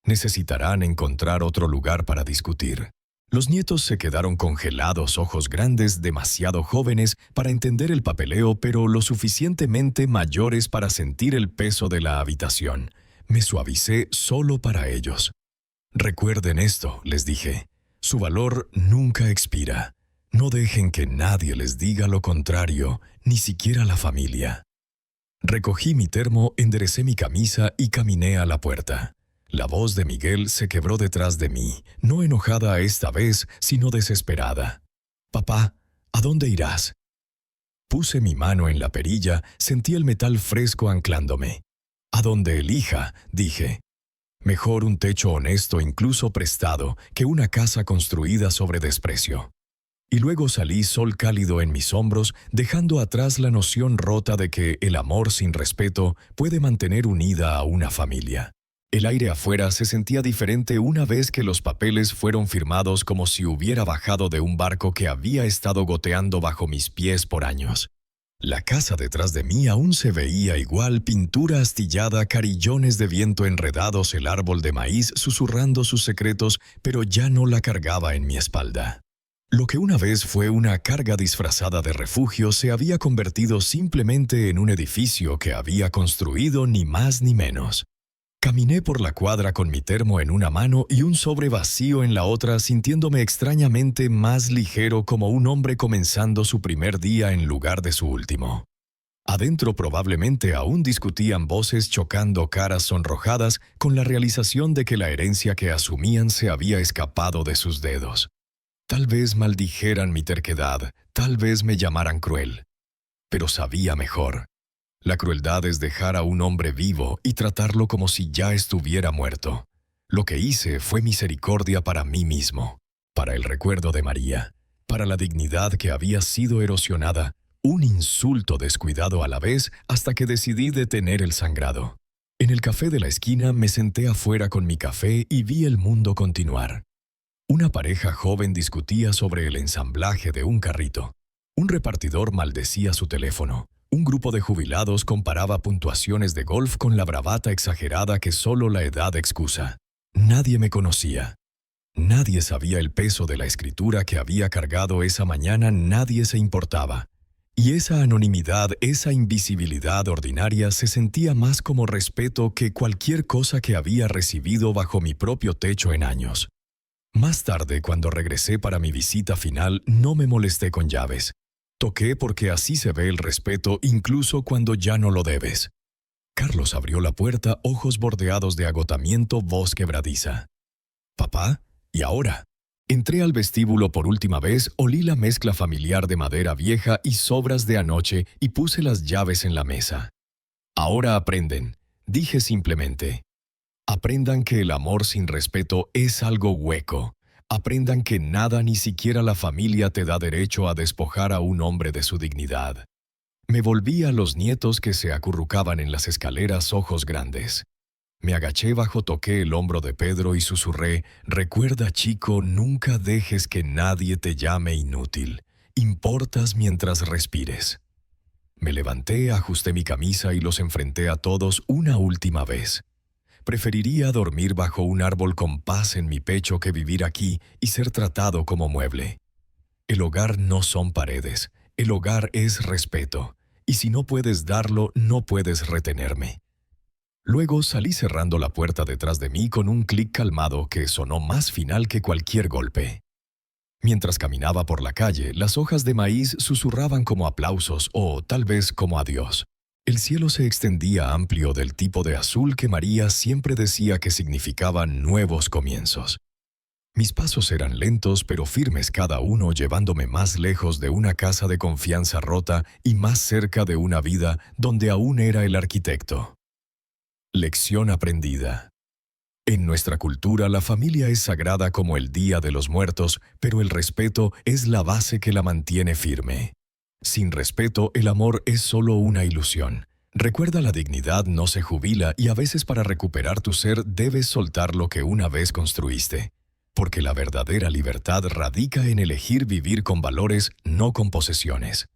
Necesitarán encontrar otro lugar para discutir». Los nietos se quedaron congelados, ojos grandes, demasiado jóvenes para entender el papeleo, pero lo suficientemente mayores para sentir el peso de la habitación. Me suavicé solo para ellos. «Recuerden esto», les dije. «Su valor nunca expira. No dejen que nadie les diga lo contrario, ni siquiera la familia». Recogí mi termo, enderecé mi camisa y caminé a la puerta. La voz de Miguel se quebró detrás de mí, no enojada esta vez, sino desesperada. «Papá, ¿a dónde irás?» Puse mi mano en la perilla, sentí el metal fresco anclándome. «A donde elija», dije. «Mejor un techo honesto, incluso prestado, que una casa construida sobre desprecio». Y luego salí sol cálido en mis hombros, dejando atrás la noción rota de que el amor sin respeto puede mantener unida a una familia. El aire afuera se sentía diferente una vez que los papeles fueron firmados, como si hubiera bajado de un barco que había estado goteando bajo mis pies por años. La casa detrás de mí aún se veía igual, pintura astillada, carillones de viento enredados, el árbol de maíz susurrando sus secretos, pero ya no la cargaba en mi espalda. Lo que una vez fue una carga disfrazada de refugio se había convertido simplemente en un edificio que había construido, ni más ni menos. Caminé por la cuadra con mi termo en una mano y un sobre vacío en la otra, sintiéndome extrañamente más ligero, como un hombre comenzando su primer día en lugar de su último. Adentro probablemente aún discutían voces, chocando caras sonrojadas con la realización de que la herencia que asumían se había escapado de sus dedos. Tal vez maldijeran mi terquedad, tal vez me llamaran cruel. Pero sabía mejor. La crueldad es dejar a un hombre vivo y tratarlo como si ya estuviera muerto. Lo que hice fue misericordia para mí mismo, para el recuerdo de María, para la dignidad que había sido erosionada, un insulto descuidado a la vez, hasta que decidí detener el sangrado. En el café de la esquina me senté afuera con mi café y vi el mundo continuar. Una pareja joven discutía sobre el ensamblaje de un carrito. Un repartidor maldecía su teléfono. Un grupo de jubilados comparaba puntuaciones de golf con la bravata exagerada que solo la edad excusa. Nadie me conocía. Nadie sabía el peso de la escritura que había cargado esa mañana, nadie se importaba. Y esa anonimidad, esa invisibilidad ordinaria se sentía más como respeto que cualquier cosa que había recibido bajo mi propio techo en años. Más tarde, cuando regresé para mi visita final, no me molesté con llaves. Toqué porque así se ve el respeto incluso cuando ya no lo debes. Carlos abrió la puerta, ojos bordeados de agotamiento, voz quebradiza. «Papá, ¿y ahora?» Entré al vestíbulo por última vez, olí la mezcla familiar de madera vieja y sobras de anoche y puse las llaves en la mesa. «Ahora aprenden», dije simplemente. Aprendan que el amor sin respeto es algo hueco. Aprendan que nada, ni siquiera la familia, te da derecho a despojar a un hombre de su dignidad. Me volví a los nietos que se acurrucaban en las escaleras, ojos grandes. Me agaché bajo, toqué el hombro de Pedro y susurré: «Recuerda, chico, nunca dejes que nadie te llame inútil. Importas mientras respires». Me levanté, ajusté mi camisa y los enfrenté a todos una última vez. Preferiría dormir bajo un árbol con paz en mi pecho que vivir aquí y ser tratado como mueble. El hogar no son paredes, el hogar es respeto, y si no puedes darlo, no puedes retenerme. Luego salí cerrando la puerta detrás de mí con un clic calmado que sonó más final que cualquier golpe. Mientras caminaba por la calle, las hojas de maíz susurraban como aplausos o tal vez como adiós. El cielo se extendía amplio, del tipo de azul que María siempre decía que significaban nuevos comienzos. Mis pasos eran lentos pero firmes, cada uno llevándome más lejos de una casa de confianza rota y más cerca de una vida donde aún era el arquitecto. Lección aprendida. En nuestra cultura, la familia es sagrada como el Día de los Muertos, pero el respeto es la base que la mantiene firme. Sin respeto, el amor es solo una ilusión. Recuerda, la dignidad no se jubila y a veces para recuperar tu ser debes soltar lo que una vez construiste. Porque la verdadera libertad radica en elegir vivir con valores, no con posesiones.